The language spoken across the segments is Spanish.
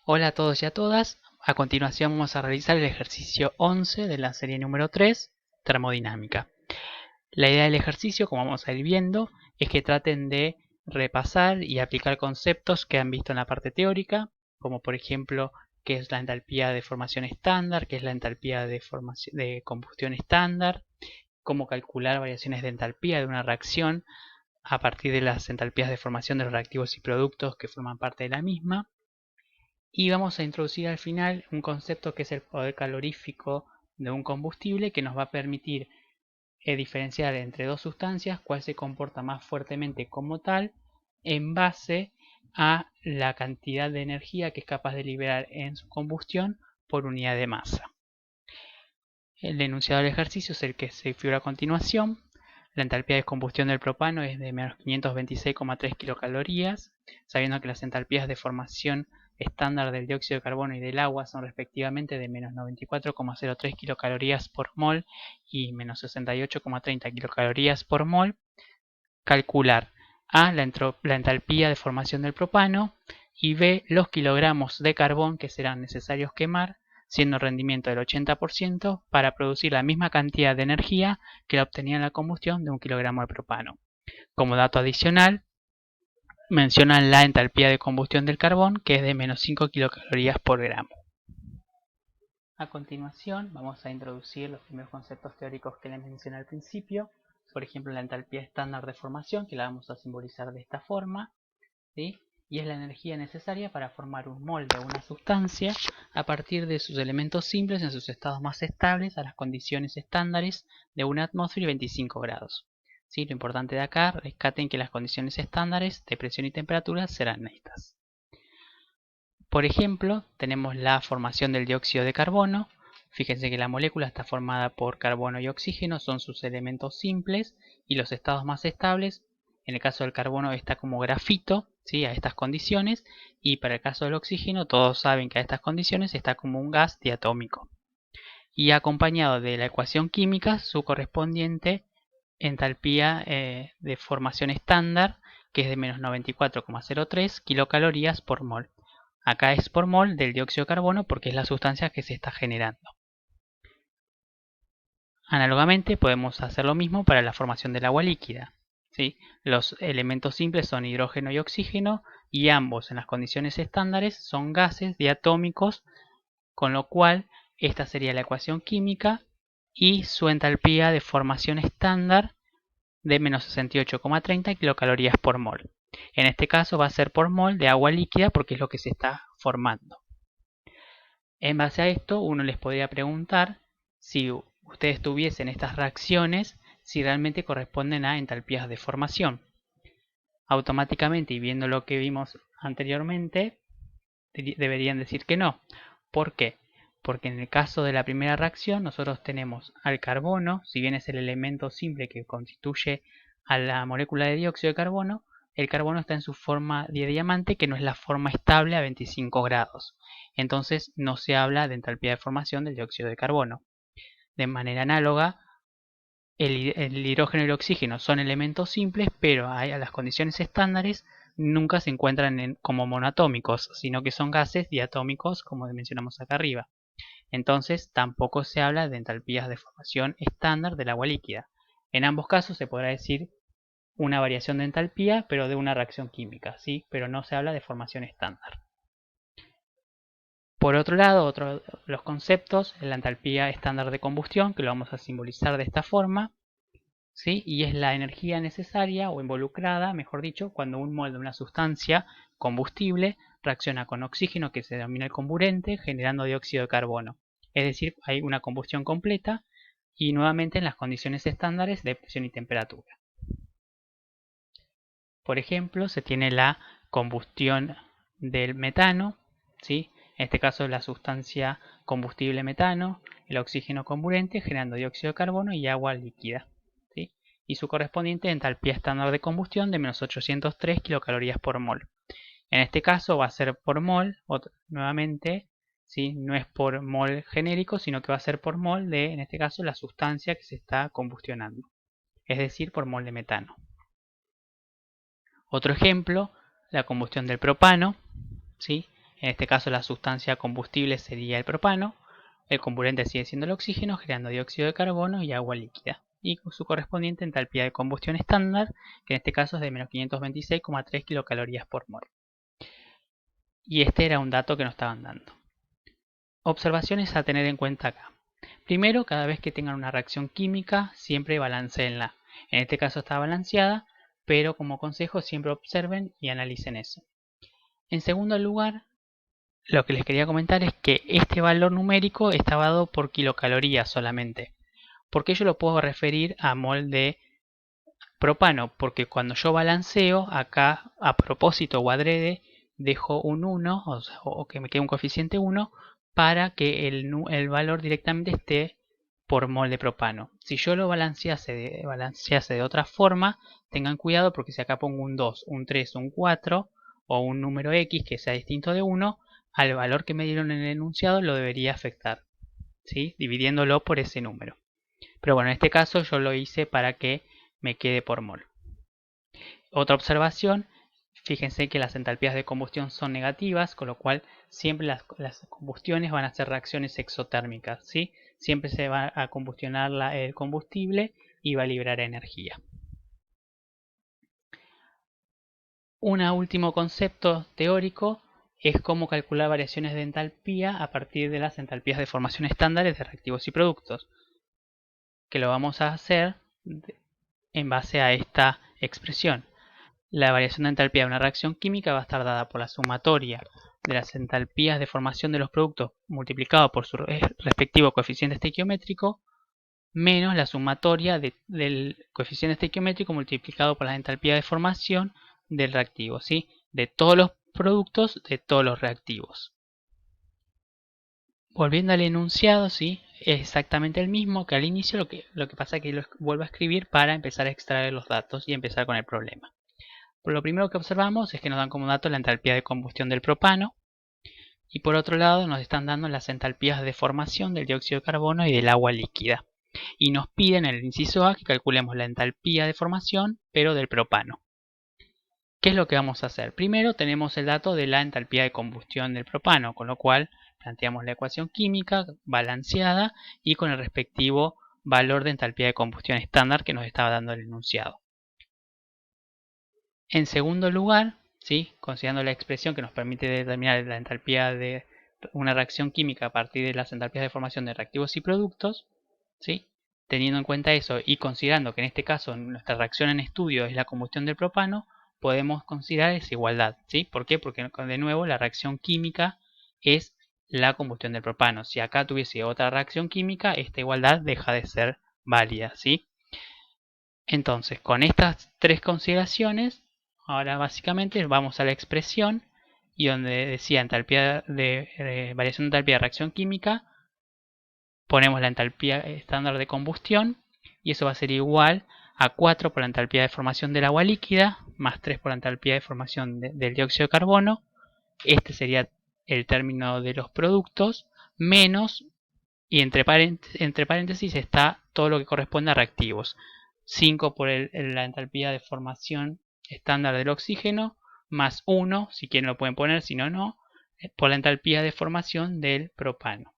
Hola a todos y a todas. A continuación vamos a realizar el ejercicio 11 de la serie número 3, termodinámica. La idea del ejercicio, como vamos a ir viendo, es que traten de repasar y aplicar conceptos que han visto en la parte teórica, como por ejemplo qué es la entalpía de formación estándar, qué es la entalpía de combustión estándar, cómo calcular variaciones de entalpía de una reacción a partir de las entalpías de formación de los reactivos y productos que forman parte de la misma. Y vamos a introducir al final un concepto que es el poder calorífico de un combustible que nos va a permitir diferenciar entre dos sustancias cuál se comporta más fuertemente como tal en base a la cantidad de energía que es capaz de liberar en su combustión por unidad de masa. El enunciado del ejercicio es el que se figura a continuación. La entalpía de combustión del propano es de menos 526,3 kilocalorías, sabiendo que las entalpías de formación estándar del dióxido de carbono y del agua son respectivamente de menos 94,03 kilocalorías por mol y menos 68,30 kilocalorías por mol. Calcular A, la entalpía de formación del propano, y B, los kilogramos de carbón que serán necesarios quemar, siendo rendimiento del 80%, para producir la misma cantidad de energía que la obtenía en la combustión de un kilogramo de propano. Como dato adicional, mencionan la entalpía de combustión del carbón, que es de menos 5 kilocalorías por gramo. A continuación, vamos a introducir los primeros conceptos teóricos que les mencioné al principio. Por ejemplo, la entalpía estándar de formación, que la vamos a simbolizar de esta forma, ¿sí? Y es la energía necesaria para formar un mol de una sustancia a partir de sus elementos simples en sus estados más estables a las condiciones estándares de una atmósfera y 25 grados. ¿Sí? Lo importante de acá, rescaten que las condiciones estándares de presión y temperatura serán estas. Por ejemplo, tenemos la formación del dióxido de carbono. Fíjense que la molécula está formada por carbono y oxígeno, son sus elementos simples, y los estados más estables, en el caso del carbono está como grafito, ¿sí? A estas condiciones, y para el caso del oxígeno todos saben que a estas condiciones está como un gas diatómico. Y acompañado de la ecuación química, su correspondiente entalpía de formación estándar, que es de menos 94,03 kilocalorías por mol. Acá es por mol del dióxido de carbono porque es la sustancia que se está generando. Análogamente podemos hacer lo mismo para la formación del agua líquida. ¿Sí? Los elementos simples son hidrógeno y oxígeno y ambos en las condiciones estándares son gases diatómicos, con lo cual esta sería la ecuación química y su entalpía de formación estándar de menos 68,30 kilocalorías por mol. En este caso va a ser por mol de agua líquida porque es lo que se está formando. En base a esto, uno les podría preguntar si ustedes tuviesen estas reacciones, si realmente corresponden a entalpías de formación. Automáticamente, y viendo lo que vimos anteriormente, deberían decir que no. ¿Por qué? Porque en el caso de la primera reacción, nosotros tenemos al carbono, si bien es el elemento simple que constituye a la molécula de dióxido de carbono, el carbono está en su forma de diamante, que no es la forma estable a 25 grados. Entonces no se habla de entalpía de formación del dióxido de carbono. De manera análoga, el hidrógeno y el oxígeno son elementos simples, pero a las condiciones estándares nunca se encuentran como monoatómicos, sino que son gases diatómicos, como mencionamos acá arriba. Entonces tampoco se habla de entalpías de formación estándar del agua líquida. En ambos casos se podrá decir una variación de entalpía, pero de una reacción química, ¿sí? Pero no se habla de formación estándar. Por otro lado, los conceptos, la entalpía estándar de combustión, que lo vamos a simbolizar de esta forma, ¿sí? Y es la energía necesaria o involucrada, mejor dicho, cuando un mol de una sustancia combustible reacciona con oxígeno, que se denomina el comburente, generando dióxido de carbono. Es decir, hay una combustión completa y nuevamente en las condiciones estándares de presión y temperatura. Por ejemplo, se tiene la combustión del metano, ¿sí? En este caso la sustancia combustible metano, el oxígeno comburente generando dióxido de carbono y agua líquida, ¿sí? Y su correspondiente entalpía estándar de combustión de menos 803 kilocalorías por mol. En este caso va a ser por mol, nuevamente, ¿sí? No es por mol genérico, sino que va a ser por mol de, en este caso, la sustancia que se está combustionando, es decir, por mol de metano. Otro ejemplo, la combustión del propano, ¿sí? En este caso la sustancia combustible sería el propano, el comburente sigue siendo el oxígeno, generando dióxido de carbono y agua líquida. Y su correspondiente entalpía de combustión estándar, que en este caso es de menos 526,3 kilocalorías por mol. Y este era un dato que nos estaban dando. Observaciones a tener en cuenta acá. Primero, cada vez que tengan una reacción química, siempre balanceenla. En este caso está balanceada, pero como consejo siempre observen y analicen eso. En segundo lugar, lo que les quería comentar es que este valor numérico está dado por kilocalorías solamente. ¿Por qué yo lo puedo referir a mol de propano? Porque cuando yo balanceo, acá a propósito o adrede, dejo un 1, o que me quede un coeficiente 1, para que el valor directamente esté por mol de propano. Si yo lo balancease de otra forma, tengan cuidado porque si acá pongo un 2, un 3, un 4 o un número X que sea distinto de 1, al valor que me dieron en el enunciado lo debería afectar, ¿sí? Dividiéndolo por ese número. Pero bueno, en este caso yo lo hice para que me quede por mol. Otra observación, fíjense que las entalpías de combustión son negativas, con lo cual siempre las combustiones van a ser reacciones exotérmicas, ¿sí? Siempre se va a combustionar el combustible y va a liberar energía. Un último concepto teórico es cómo calcular variaciones de entalpía a partir de las entalpías de formación estándares de reactivos y productos, que lo vamos a hacer en base a esta expresión. La variación de entalpía de una reacción química va a estar dada por la sumatoria de las entalpías de formación de los productos multiplicado por su respectivo coeficiente estequiométrico menos la sumatoria del coeficiente estequiométrico multiplicado por la entalpía de formación del reactivo, ¿sí? De todos los productos de todos los reactivos. Volviendo al enunciado, ¿sí? Es exactamente el mismo que al inicio, lo que pasa es que lo vuelvo a escribir para empezar a extraer los datos y empezar con el problema. Por lo primero que observamos es que nos dan como dato la entalpía de combustión del propano y por otro lado nos están dando las entalpías de formación del dióxido de carbono y del agua líquida. Y nos piden en el inciso A que calculemos la entalpía de formación pero del propano. ¿Qué es lo que vamos a hacer? Primero tenemos el dato de la entalpía de combustión del propano, con lo cual planteamos la ecuación química balanceada y con el respectivo valor de entalpía de combustión estándar que nos estaba dando el enunciado. En segundo lugar, ¿sí? Considerando la expresión que nos permite determinar la entalpía de una reacción química a partir de las entalpías de formación de reactivos y productos, ¿sí? Teniendo en cuenta eso y considerando que en este caso nuestra reacción en estudio es la combustión del propano, podemos considerar esa igualdad, ¿sí? ¿Por qué? Porque de nuevo la reacción química es la combustión del propano. Si acá tuviese otra reacción química, esta igualdad deja de ser válida, ¿sí? Entonces, con estas tres consideraciones, ahora básicamente vamos a la expresión y donde decía entalpía variación de entalpía de reacción química, ponemos la entalpía estándar de combustión y eso va a ser igual a 4 por la entalpía de formación del agua líquida más 3 por la entalpía de formación del dióxido de carbono. Este sería el término de los productos menos, y entre paréntesis está todo lo que corresponde a reactivos. 5 por la entalpía de formación estándar del oxígeno, más 1, si quieren lo pueden poner, si no, no, por la entalpía de formación del propano.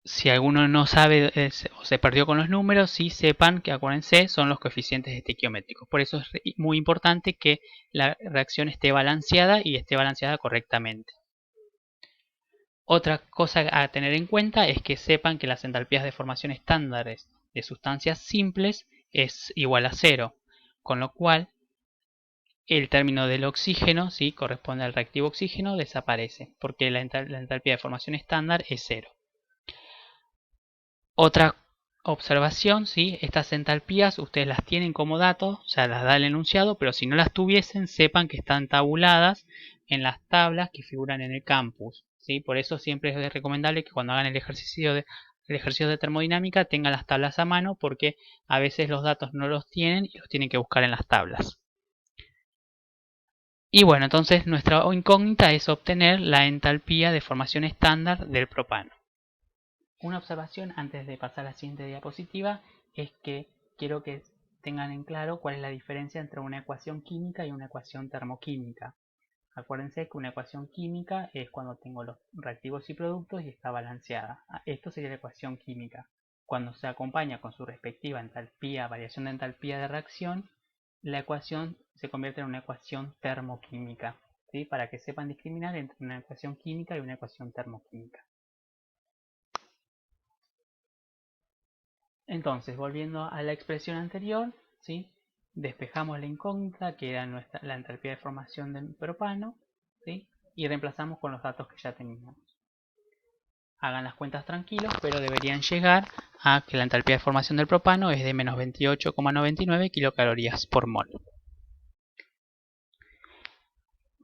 Si alguno no sabe o se perdió con los números, sí sepan que, acuérdense, son los coeficientes estequiométricos. Por eso es muy importante que la reacción esté balanceada y esté balanceada correctamente. Otra cosa a tener en cuenta es que sepan que las entalpías de formación estándares de sustancias simples es igual a 0, con lo cual el término del oxígeno, ¿sí? Corresponde al reactivo oxígeno, desaparece, porque la entalpía de formación estándar es 0. Otra observación, ¿sí? Estas entalpías ustedes las tienen como datos, o sea, las da el enunciado, pero si no las tuviesen, sepan que están tabuladas en las tablas que figuran en el campus, ¿sí? Por eso siempre es recomendable que cuando hagan el ejercicio de termodinámica tengan las tablas a mano, porque a veces los datos no los tienen y los tienen que buscar en las tablas. Y bueno, entonces nuestra incógnita es obtener la entalpía de formación estándar del propano. Una observación antes de pasar a la siguiente diapositiva es que quiero que tengan en claro cuál es la diferencia entre una ecuación química y una ecuación termoquímica. Acuérdense que una ecuación química es cuando tengo los reactivos y productos y está balanceada. Esto sería la ecuación química. Cuando se acompaña con su respectiva entalpía, variación de entalpía de reacción, la ecuación se convierte en una ecuación termoquímica, ¿sí? Para que sepan discriminar entre una ecuación química y una ecuación termoquímica. Entonces, volviendo a la expresión anterior, ¿sí? Despejamos la incógnita que era la entalpía de formación del propano, ¿sí? Y reemplazamos con los datos que ya teníamos. Hagan las cuentas tranquilos, pero deberían llegar a que la entalpía de formación del propano es de menos 28,99 kilocalorías por mol.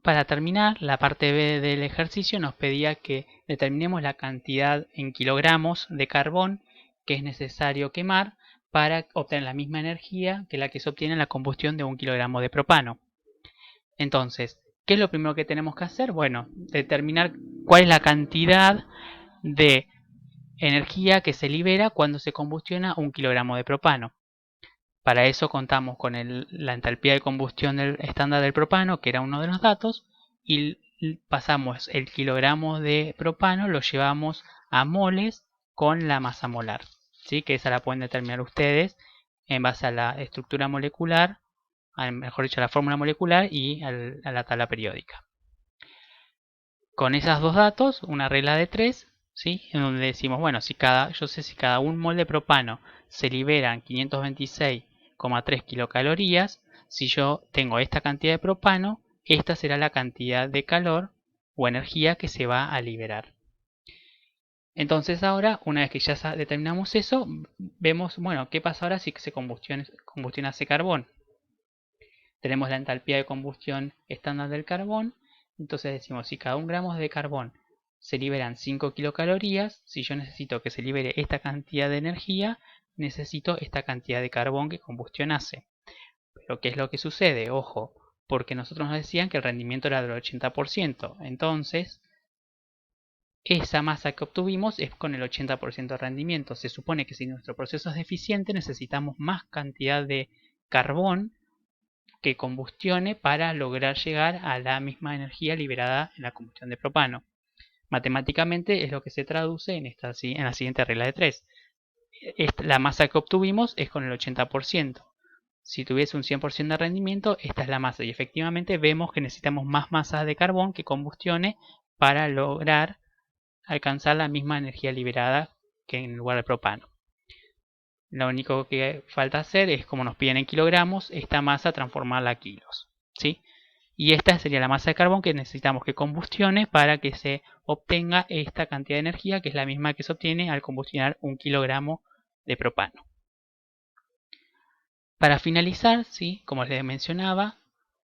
Para terminar, la parte B del ejercicio nos pedía que determinemos la cantidad en kilogramos de carbón que es necesario quemar para obtener la misma energía que la que se obtiene en la combustión de 1 kilogramo de propano. Entonces, ¿qué es lo primero que tenemos que hacer? Bueno, determinar cuál es la cantidad de energía que se libera cuando se combustiona 1 kilogramo de propano. Para eso contamos con la entalpía de combustión estándar del propano, que era uno de los datos, y pasamos el kilogramo de propano, lo llevamos a moles con la masa molar, ¿sí? Que esa la pueden determinar ustedes en base a la estructura molecular, mejor dicho, a la fórmula molecular y a la tabla periódica. Con esos dos datos, una regla de 3, ¿sí? En donde decimos, bueno, yo sé si cada 1 mol de propano se liberan 526,3 kilocalorías, si yo tengo esta cantidad de propano, esta será la cantidad de calor o energía que se va a liberar. Entonces ahora, una vez que ya determinamos eso, vemos, bueno, ¿qué pasa ahora si se combustiona ese carbón? Tenemos la entalpía de combustión estándar del carbón, entonces decimos, si cada 1 gramo de carbón se liberan 5 kilocalorías, si yo necesito que se libere esta cantidad de energía, necesito esta cantidad de carbón que combustión hace. Pero ¿qué es lo que sucede? Ojo, porque nosotros nos decían que el rendimiento era del 80%, entonces esa masa que obtuvimos es con el 80% de rendimiento. Se supone que si nuestro proceso es deficiente necesitamos más cantidad de carbón que combustione para lograr llegar a la misma energía liberada en la combustión de propano. Matemáticamente es lo que se traduce en la siguiente regla de 3. La masa que obtuvimos es con el 80%. Si tuviese un 100% de rendimiento, esta es la masa. Y efectivamente vemos que necesitamos más masa de carbón que combustione para lograr alcanzar la misma energía liberada que en lugar de propano. Lo único que falta hacer es, como nos piden en kilogramos, esta masa transformarla a kilos, ¿sí? Y esta sería la masa de carbón que necesitamos que combustione para que se obtenga esta cantidad de energía, que es la misma que se obtiene al combustionar 1 kilogramo de propano. Para finalizar, ¿sí? Como les mencionaba,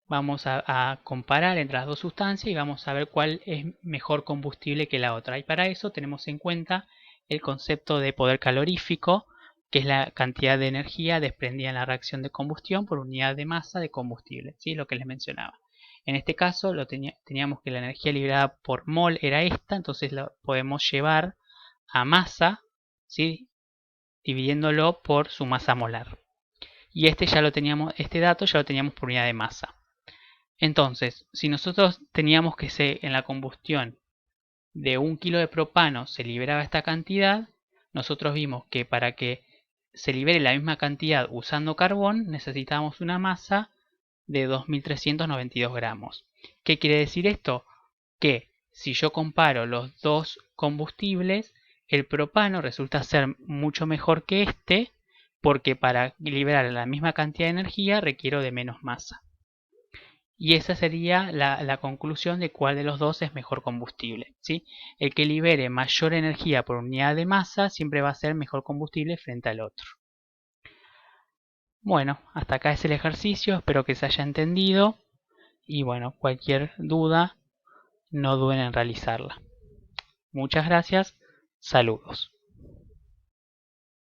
vamos a comparar entre las dos sustancias y vamos a ver cuál es mejor combustible que la otra. Y para eso tenemos en cuenta el concepto de poder calorífico, que es la cantidad de energía desprendida en la reacción de combustión por unidad de masa de combustible, ¿sí? Lo que les mencionaba. En este caso teníamos que la energía liberada por mol era esta, entonces lo podemos llevar a masa, ¿sí? Dividiéndolo por su masa molar. Y este dato ya lo teníamos por unidad de masa. Entonces, si nosotros teníamos que en la combustión de 1 kilo de propano se liberaba esta cantidad, nosotros vimos que para que se libere la misma cantidad usando carbón necesitamos una masa de 2.392 gramos. ¿Qué quiere decir esto? Que si yo comparo los dos combustibles, el propano resulta ser mucho mejor que este, porque para liberar la misma cantidad de energía requiero de menos masa. Y esa sería la conclusión de cuál de los dos es mejor combustible, ¿sí? El que libere mayor energía por unidad de masa siempre va a ser mejor combustible frente al otro. Bueno, hasta acá es el ejercicio, espero que se haya entendido. Y bueno, cualquier duda, no duden en realizarla. Muchas gracias, saludos.